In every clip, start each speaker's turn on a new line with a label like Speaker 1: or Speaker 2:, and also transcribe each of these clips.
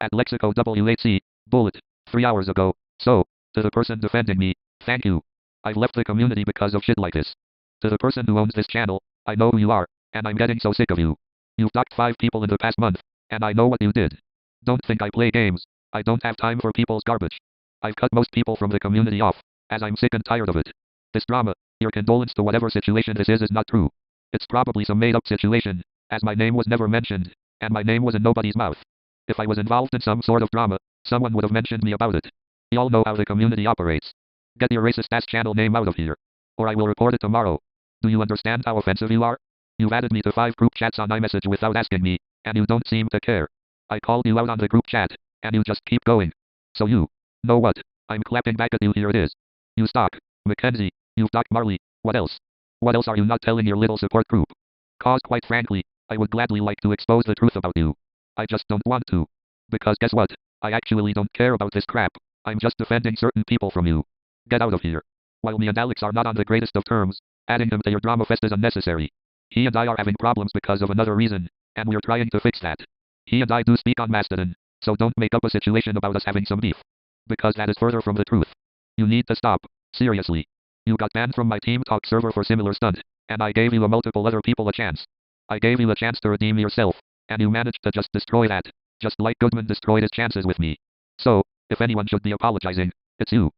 Speaker 1: At Lexico WHC, bullet. 3 hours ago. So, to the person defending me, thank you. I've left the community because of shit like this. To the person who owns this channel, I know who you are, and I'm getting so sick of you. You've doxed 5 people in the past month, and I know what you did. Don't think I play games. I don't have time for people's garbage. I've cut most people from the community off, as I'm sick and tired of it. This drama, your condolence to whatever situation this is not true. It's probably some made-up situation, as my name was never mentioned, and my name was in nobody's mouth. If I was involved in some sort of drama, someone would have mentioned me about it. We all know how the community operates. Get your racist-ass channel name out of here, or I will report it tomorrow. Do you understand how offensive you are? You've added me to 5 group chats on iMessage without asking me, and you don't seem to care. I called you out on the group chat, and you just keep going. So you know what? I'm clapping back at you. Here it is. You stock. Mackenzie. You've docked Marley. What else? What else are you not telling your little support group? Cause quite frankly, I would gladly like to expose the truth about you. I just don't want to. Because guess what? I actually don't care about this crap. I'm just defending certain people from you. Get out of here. While me and Alex are not on the greatest of terms, adding him to your drama fest is unnecessary. He and I are having problems because of another reason, and we're trying to fix that. He and I do speak on Mastodon, so don't make up a situation about us having some beef. Because that is further from the truth. You need to stop. Seriously. You got banned from my Team Talk server for similar stunt, and I gave you and multiple other people a chance. I gave you a chance to redeem yourself, and you managed to just destroy that, just like Goodman destroyed his chances with me. So, if anyone should be apologizing, it's you.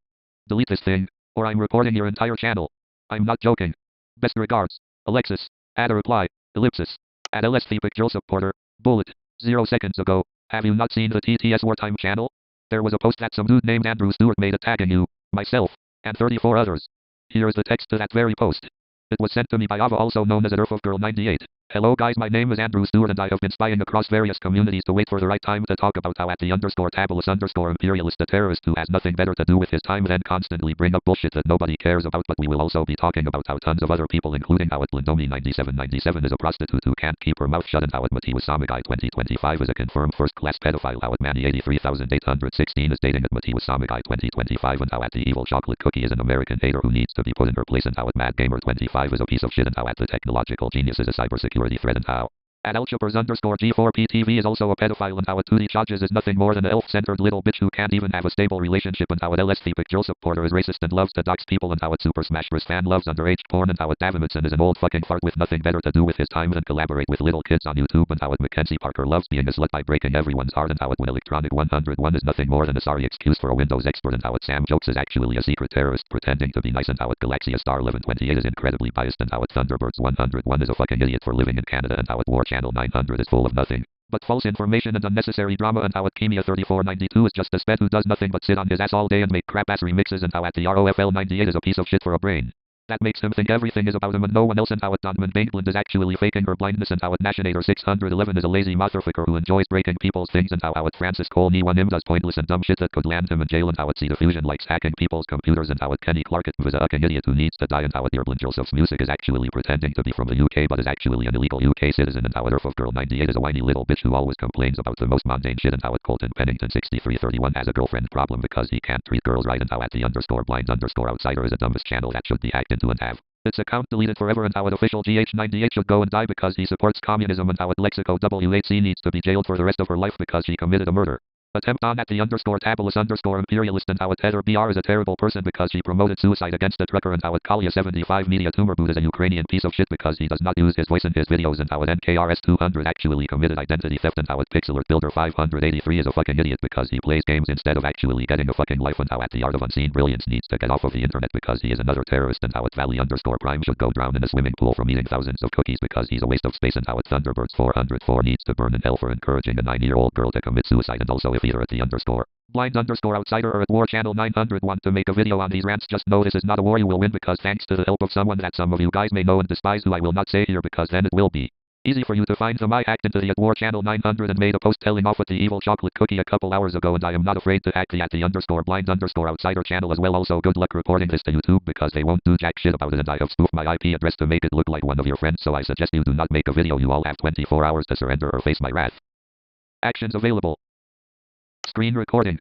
Speaker 1: Delete this thing, or I'm reporting your entire channel. I'm not joking. Best regards, Alexis. Add a reply, ellipsis. At LSV Picture Supporter, bullet. 0 seconds ago, have you not seen the TTS Wartime channel? There was a post that some dude named Andrew Stuart made tagging you, myself, and 34 others. Here is the text to that very post. It was sent to me by Ava, also known as Girl98. Hello guys, my name is Andrew Stuart and I have been spying across various communities to wait for the right time to talk about how at the _tabulous_imperialist a terrorist who has nothing better to do with his time than constantly bring up bullshit that nobody cares about, but we will also be talking about how tons of other people including how at Blindomi9797 is a prostitute who can't keep her mouth shut, and how at Mati Wasamagai 2025 is a confirmed first-class pedophile, how at Manny 83816 is dating at Mati Wasamagai 2025, and how at the evil chocolate cookie is an American hater who needs to be put in her place, and how at Mad Gamer 25 is a piece of shit, and how at the technological genius is a cybersecurity threat, and how at Alchopers_G4PTV is also a pedophile, and how at 2D Charges is nothing more than an elf-centered little bitch who can't even have a stable relationship, and how at LSV Picture Supporter is racist and loves to dox people, and how at Super Smash Bros fan loves underage porn, and how at Davimitson is an old fucking fart with nothing better to do with his time than collaborate with little kids on YouTube, and how at Mackenzie Parker loves being a slut by breaking everyone's heart, and how at When Electronic 101 is nothing more than a sorry excuse for a Windows expert, and how at Sam Jokes is actually a secret terrorist pretending to be nice, and how at Galaxia Star 1128 is incredibly biased, and how at Thunderbirds 101 is a fucking idiot for living in Canada, and how at War Channel 900 is full of nothing but false information and unnecessary drama, and how at Kemia 3492 is just a sped who does nothing but sit on his ass all day and make crap ass remixes, and how at the ROFL 98 is a piece of shit for a brain that makes him think everything is about him and no one else, and how at Donman Bankland is actually faking her blindness, and how at Nashinator 611 is a lazy motherfucker who enjoys breaking people's things, and how at Francis Cole Niwanim does pointless and dumb shit that could land him in jail, and how at C Diffusion likes hacking people's computers, and how at Kenny Clark is a fucking idiot who needs to die, and how at Irblin Joseph's music is actually pretending to be from the UK but is actually an illegal UK citizen, and how at Girl98 is a whiny little bitch who always complains about the most mundane shit, and how at Colton Pennington 6331 has a girlfriend problem because he can't treat girls right, and how at the _blind_outsider is a dumbest channel that should be hacked into and have its account deleted forever, and how at official GH98 should go and die because he supports communism, and how at Lexico WHC needs to be jailed for the rest of her life because she committed a murder attempt on at the _tabulous_imperialist, and how at Heather BR is a terrible person because she promoted suicide against a trucker, and how at Kalia 75 Media Tumor Boot is a Ukrainian piece of shit because he does not use his voice in his videos, and how at NKRS 200 actually committed identity theft, and how at Pixelart Builder 583 is a fucking idiot because he plays games instead of actually getting a fucking life, and how at the Art of Unseen Brilliance needs to get off of the internet because he is another terrorist, and how at Valley_Prime should go drown in a swimming pool from eating thousands of cookies because he's a waste of space, and how at Thunderbirds 404 needs to burn in hell for encouraging a 9-year-old girl to commit suicide, and also if either at the _blind_outsider or at War Channel 900 want to make a video on these rants, just know this is not a war you will win, because thanks to the help of someone that some of you guys may know and despise, who I will not say here because then it will be easy for you to find them. I hacked into the at War Channel 900 and made a post telling off with the evil chocolate cookie a couple hours ago, and I am not afraid to hack the at the _blind_outsider channel as well. Also good luck reporting this to YouTube because they won't do jack shit about it, and I have spoofed my IP address to make it look like one of your friends, so I suggest you do not make a video. You all have 24 hours to surrender or face my wrath. Actions available. Screen recording.